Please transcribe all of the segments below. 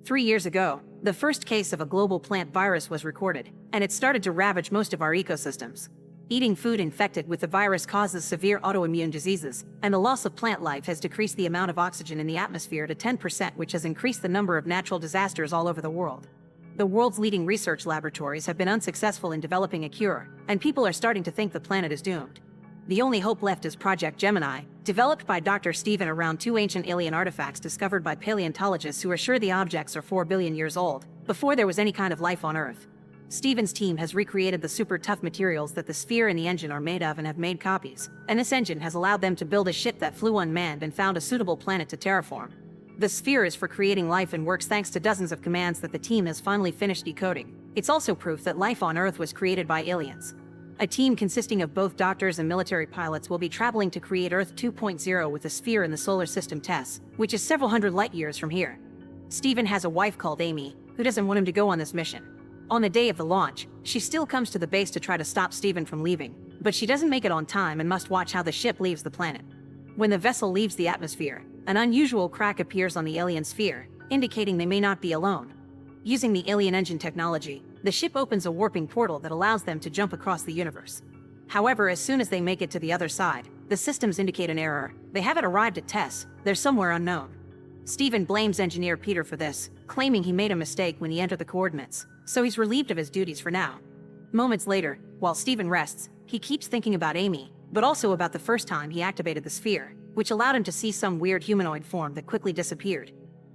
3 years ago, the first case of a global plant virus was recorded, and it started to ravage most of our ecosystems. Eating food infected with the virus causes severe autoimmune diseases, and the loss of plant life has decreased the amount of oxygen in the atmosphere to 10%, which has increased the number of natural disasters all over the world. The world's leading research laboratories have been unsuccessful in developing a cure, and people are starting to think the planet is doomed. The only hope left is Project Gemini, developed by Dr. Stephen around 2 ancient alien artifacts discovered by paleontologists who are sure the objects are 4 billion years old, before there was any kind of life on Earth. Stephen's team has recreated the super tough materials that the sphere and the engine are made of and have made copies, and this engine has allowed them to build a ship that flew unmanned and found a suitable planet to terraform. The sphere is for creating life and works thanks to dozens of commands that the team has finally finished decoding. It's also proof that life on Earth was created by aliens. A team consisting of both doctors and military pilots will be traveling to create Earth 2.0 with the sphere in the solar system TESS, which is several hundred light years from here. Stephen has a wife called Amy, who doesn't want him to go on this mission. On the day of the launch, she still comes to the base to try to stop Stephen from leaving, but she doesn't make it on time and must watch how the ship leaves the planet. When the vessel leaves the atmosphere, an unusual crack appears on the alien sphere, indicating they may not be alone. Using the alien engine technology, the ship opens a warping portal that allows them to jump across the universe. However, as soon as they make it to the other side, the systems indicate an error. They haven't arrived at TESS, they're somewhere unknown. Stephen blames engineer Peter for this, claiming he made a mistake when he entered the coordinates, so he's relieved of his duties for now. Moments later, while Stephen rests, he keeps thinking about Amy, but also about the first time he activated the sphere, which allowed him to see some weird humanoid form that quickly disappeared.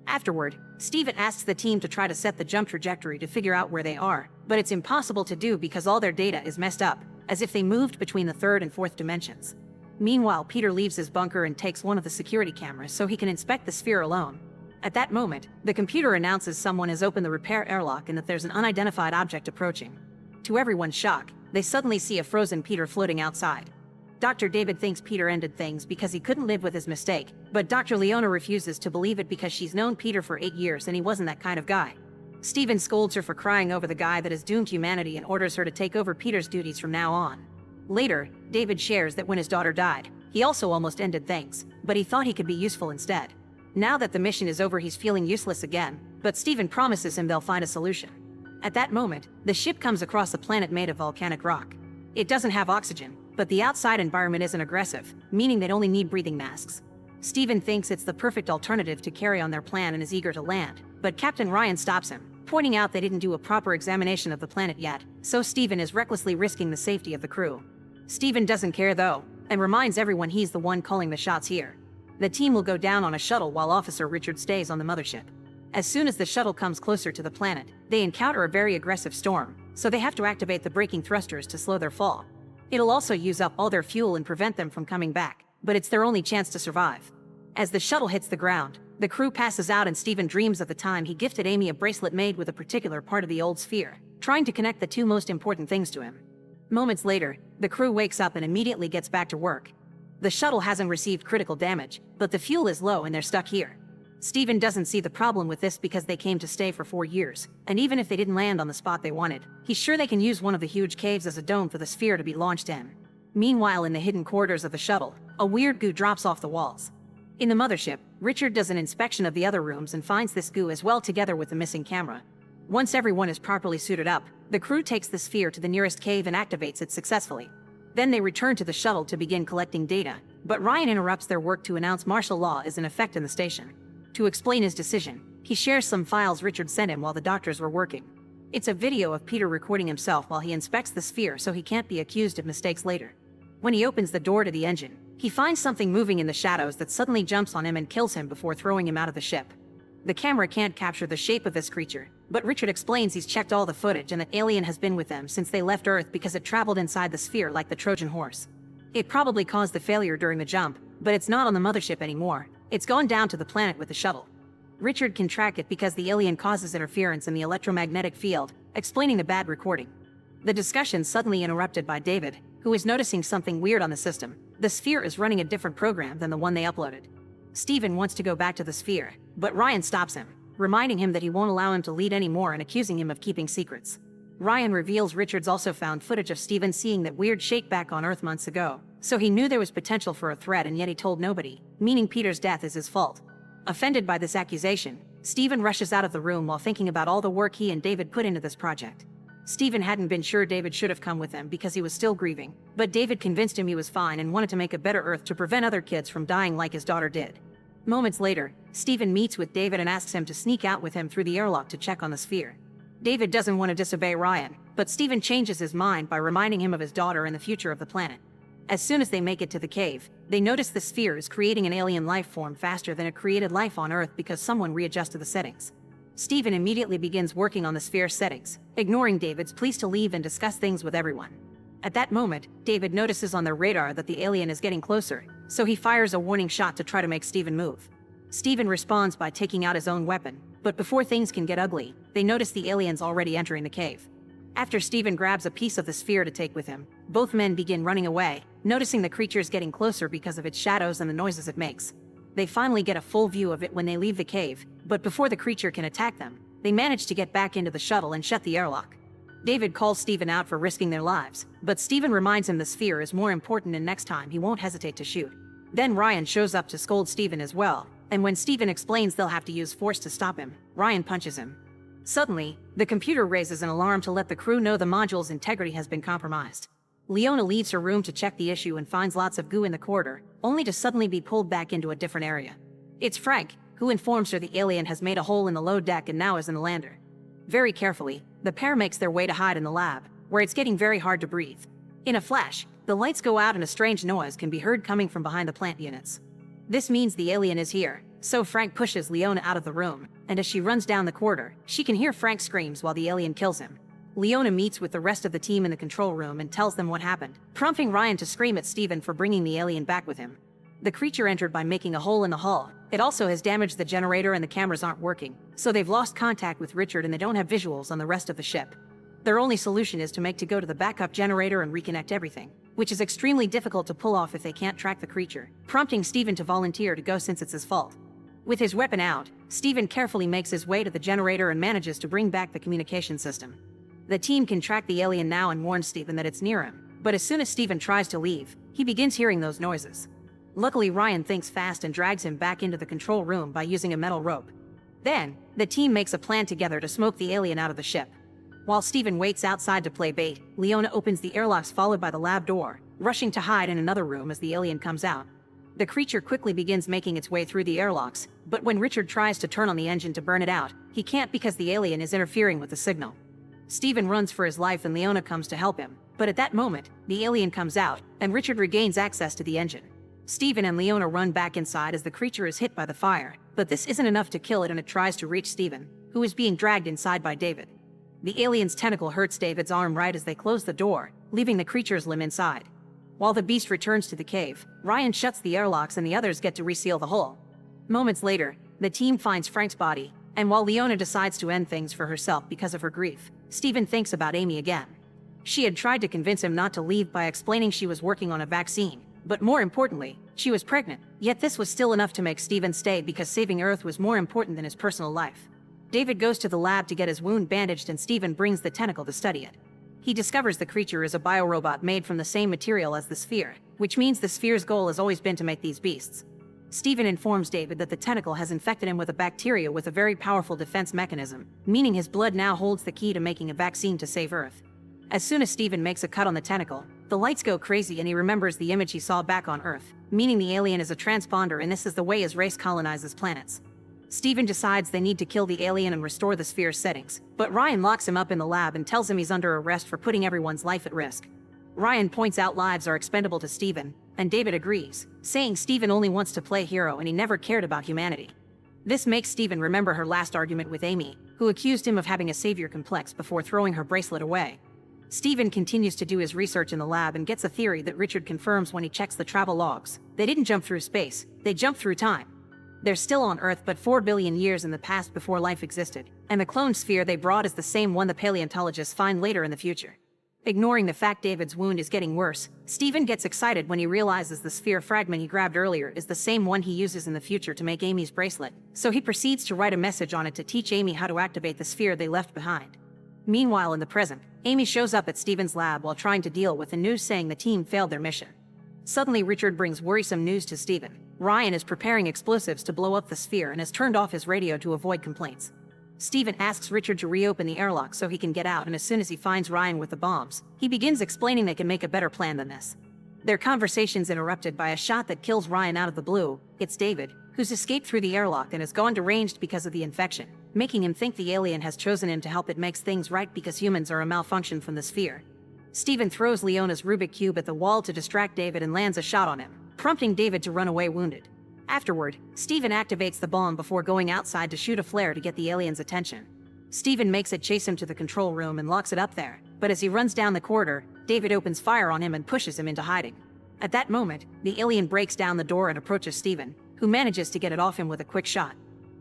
Afterward, Stephen asks the team to try to set the jump trajectory to figure out where they are, but it's impossible to do because all their data is messed up, as if they moved between the third and fourth dimensions. Meanwhile, Peter leaves his bunker and takes one of the security cameras so he can inspect the sphere alone. At that moment, the computer announces someone has opened the repair airlock and that there's an unidentified object approaching. To everyone's shock, they suddenly see a frozen Peter floating outside. Dr. David thinks Peter ended things because he couldn't live with his mistake, but Dr. Leona refuses to believe it because she's known Peter for 8 years and he wasn't that kind of guy. Stephen scolds her for crying over the guy that has doomed humanity and orders her to take over Peter's duties from now on. Later, David shares that when his daughter died, he also almost ended things, but he thought he could be useful instead. Now that the mission is over, he's feeling useless again, but Stephen promises him they'll find a solution. At that moment, the ship comes across a planet made of volcanic rock. It doesn't have oxygen, but the outside environment isn't aggressive, meaning they'd only need breathing masks. Stephen thinks it's the perfect alternative to carry on their plan and is eager to land, but Captain Ryan stops him, pointing out they didn't do a proper examination of the planet yet, so Stephen is recklessly risking the safety of the crew. Stephen doesn't care though, and reminds everyone he's the one calling the shots here. The team will go down on a shuttle while Officer Richard stays on the mothership. As soon as the shuttle comes closer to the planet, they encounter a very aggressive storm, so they have to activate the braking thrusters to slow their fall. It'll also use up all their fuel and prevent them from coming back, but it's their only chance to survive. As the shuttle hits the ground, the crew passes out and Stephen dreams of the time he gifted Amy a bracelet made with a particular part of the old sphere, trying to connect the two most important things to him. Moments later, the crew wakes up and immediately gets back to work. The shuttle hasn't received critical damage, but the fuel is low and they're stuck here. Stephen doesn't see the problem with this because they came to stay for 4 years, and even if they didn't land on the spot they wanted, he's sure they can use one of the huge caves as a dome for the sphere to be launched in. Meanwhile, in the hidden quarters of the shuttle, a weird goo drops off the walls. In the mothership, Richard does an inspection of the other rooms and finds this goo as well together with the missing camera. Once everyone is properly suited up, the crew takes the sphere to the nearest cave and activates it successfully. Then they return to the shuttle to begin collecting data, but Ryan interrupts their work to announce martial law is in effect in the station. To explain his decision, he shares some files Richard sent him while the doctors were working. It's a video of Peter recording himself while he inspects the sphere so he can't be accused of mistakes later. When he opens the door to the engine, he finds something moving in the shadows that suddenly jumps on him and kills him before throwing him out of the ship. The camera can't capture the shape of this creature, but Richard explains he's checked all the footage and that alien has been with them since they left Earth because it traveled inside the sphere like the Trojan horse. It probably caused the failure during the jump, but it's not on the mothership anymore. It's gone down to the planet with the shuttle. Richard can track it because the alien causes interference in the electromagnetic field, explaining the bad recording. The discussion's suddenly interrupted by David, who is noticing something weird on the system. The sphere is running a different program than the one they uploaded. Stephen wants to go back to the sphere, but Ryan stops him, reminding him that he won't allow him to lead anymore and accusing him of keeping secrets. Ryan reveals Richard's also found footage of Stephen seeing that weird shake back on Earth months ago, so he knew there was potential for a threat and yet he told nobody, meaning Peter's death is his fault. Offended by this accusation, Stephen rushes out of the room while thinking about all the work he and David put into this project. Stephen hadn't been sure David should have come with him because he was still grieving, but David convinced him he was fine and wanted to make a better Earth to prevent other kids from dying like his daughter did. Moments later, Stephen meets with David and asks him to sneak out with him through the airlock to check on the sphere. David doesn't want to disobey Ryan, but Stephen changes his mind by reminding him of his daughter and the future of the planet. As soon as they make it to the cave, they notice the sphere is creating an alien life form faster than it created life on Earth because someone readjusted the settings. Stephen immediately begins working on the sphere's settings, ignoring David's pleas to leave and discuss things with everyone. At that moment, David notices on their radar that the alien is getting closer, so he fires a warning shot to try to make Stephen move. Stephen responds by taking out his own weapon, but before things can get ugly, they notice the aliens already entering the cave. After Stephen grabs a piece of the sphere to take with him, both men begin running away, noticing the creatures getting closer because of its shadows and the noises it makes. They finally get a full view of it when they leave the cave, but before the creature can attack them, they manage to get back into the shuttle and shut the airlock. David calls Stephen out for risking their lives, but Stephen reminds him the sphere is more important and next time he won't hesitate to shoot. Then Ryan shows up to scold Stephen as well, and when Stephen explains they'll have to use force to stop him, Ryan punches him. Suddenly, the computer raises an alarm to let the crew know the module's integrity has been compromised. Leona leaves her room to check the issue and finds lots of goo in the corridor, only to suddenly be pulled back into a different area. It's Frank, who informs her the alien has made a hole in the low deck and now is in the lander. Very carefully, the pair makes their way to hide in the lab, where it's getting very hard to breathe. In a flash, the lights go out and a strange noise can be heard coming from behind the plant units. This means the alien is here, so Frank pushes Leona out of the room, and as she runs down the corridor, she can hear Frank screams while the alien kills him. Leona meets with the rest of the team in the control room and tells them what happened, prompting Ryan to scream at Stephen for bringing the alien back with him. The creature entered by making a hole in the hull. It also has damaged the generator and the cameras aren't working, so they've lost contact with Richard and they don't have visuals on the rest of the ship. Their only solution is to go to the backup generator and reconnect everything, which is extremely difficult to pull off if they can't track the creature, prompting Stephen to volunteer to go since it's his fault. With his weapon out, Stephen carefully makes his way to the generator and manages to bring back the communication system. The team can track the alien now and warn Stephen that it's near him, but as soon as Stephen tries to leave, he begins hearing those noises. Luckily, Ryan thinks fast and drags him back into the control room by using a metal rope. Then, the team makes a plan together to smoke the alien out of the ship. While Stephen waits outside to play bait, Leona opens the airlocks followed by the lab door, rushing to hide in another room as the alien comes out. The creature quickly begins making its way through the airlocks, but when Richard tries to turn on the engine to burn it out, he can't because the alien is interfering with the signal. Stephen runs for his life and Leona comes to help him, but at that moment, the alien comes out, and Richard regains access to the engine. Stephen and Leona run back inside as the creature is hit by the fire, but this isn't enough to kill it and it tries to reach Stephen, who is being dragged inside by David. The alien's tentacle hurts David's arm right as they close the door, leaving the creature's limb inside. While the beast returns to the cave, Ryan shuts the airlocks and the others get to reseal the hole. Moments later, the team finds Frank's body, and while Leona decides to end things for herself because of her grief, Stephen thinks about Amy again. She had tried to convince him not to leave by explaining she was working on a vaccine, but more importantly, she was pregnant, yet this was still enough to make Stephen stay because saving Earth was more important than his personal life. David goes to the lab to get his wound bandaged and Stephen brings the tentacle to study it. He discovers the creature is a biorobot made from the same material as the sphere, which means the sphere's goal has always been to make these beasts. Stephen informs David that the tentacle has infected him with a bacteria with a very powerful defense mechanism, meaning his blood now holds the key to making a vaccine to save Earth. As soon as Stephen makes a cut on the tentacle, the lights go crazy and he remembers the image he saw back on Earth, meaning the alien is a transponder and this is the way his race colonizes planets. Stephen decides they need to kill the alien and restore the sphere's settings, but Ryan locks him up in the lab and tells him he's under arrest for putting everyone's life at risk. Ryan points out lives are expendable to Stephen, and David agrees, saying Stephen only wants to play hero and he never cared about humanity. This makes Stephen remember her last argument with Amy, who accused him of having a savior complex before throwing her bracelet away. Stephen continues to do his research in the lab and gets a theory that Richard confirms when he checks the travel logs. They didn't jump through space, they jumped through time. They're still on Earth but 4 billion years in the past before life existed, and the clone sphere they brought is the same one the paleontologists find later in the future. Ignoring the fact David's wound is getting worse, Stephen gets excited when he realizes the sphere fragment he grabbed earlier is the same one he uses in the future to make Amy's bracelet, so he proceeds to write a message on it to teach Amy how to activate the sphere they left behind. Meanwhile, in the present, Amy shows up at Stephen's lab while trying to deal with the news saying the team failed their mission. Suddenly, Richard brings worrisome news to Stephen. Ryan is preparing explosives to blow up the sphere and has turned off his radio to avoid complaints. Steven asks Richard to reopen the airlock so he can get out, and as soon as he finds Ryan with the bombs, he begins explaining they can make a better plan than this. Their conversation's interrupted by a shot that kills Ryan out of the blue. It's David, who's escaped through the airlock and has gone deranged because of the infection, making him think the alien has chosen him to help it makes things right because humans are a malfunction from the sphere. Steven throws Leona's Rubik Cube at the wall to distract David and lands a shot on him, prompting David to run away wounded. Afterward, Steven activates the bomb before going outside to shoot a flare to get the alien's attention. Steven makes it chase him to the control room and locks it up there, but as he runs down the corridor, David opens fire on him and pushes him into hiding. At that moment, the alien breaks down the door and approaches Steven, who manages to get it off him with a quick shot.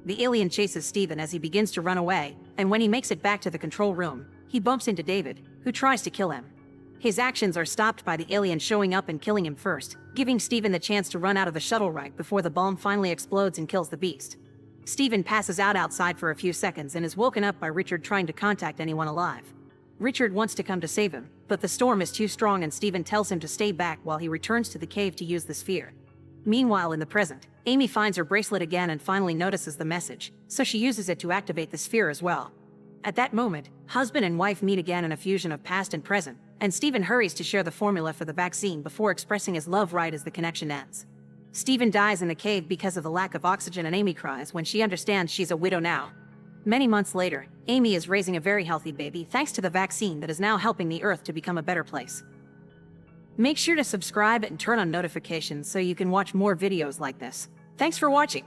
The alien chases Steven as he begins to run away, and when he makes it back to the control room, he bumps into David, who tries to kill him. His actions are stopped by the alien showing up and killing him first, giving Steven the chance to run out of the shuttle right before the bomb finally explodes and kills the beast. Steven passes out outside for a few seconds and is woken up by Richard trying to contact anyone alive. Richard wants to come to save him, but the storm is too strong and Steven tells him to stay back while he returns to the cave to use the sphere. Meanwhile, in the present, Amy finds her bracelet again and finally notices the message, so she uses it to activate the sphere as well. At that moment, husband and wife meet again in a fusion of past and present, and Steven hurries to share the formula for the vaccine before expressing his love right as the connection ends. Steven dies in the cave because of the lack of oxygen, and Amy cries when she understands she's a widow now. Many months later, Amy is raising a very healthy baby thanks to the vaccine that is now helping the Earth to become a better place. Make sure to subscribe and turn on notifications so you can watch more videos like this. Thanks for watching.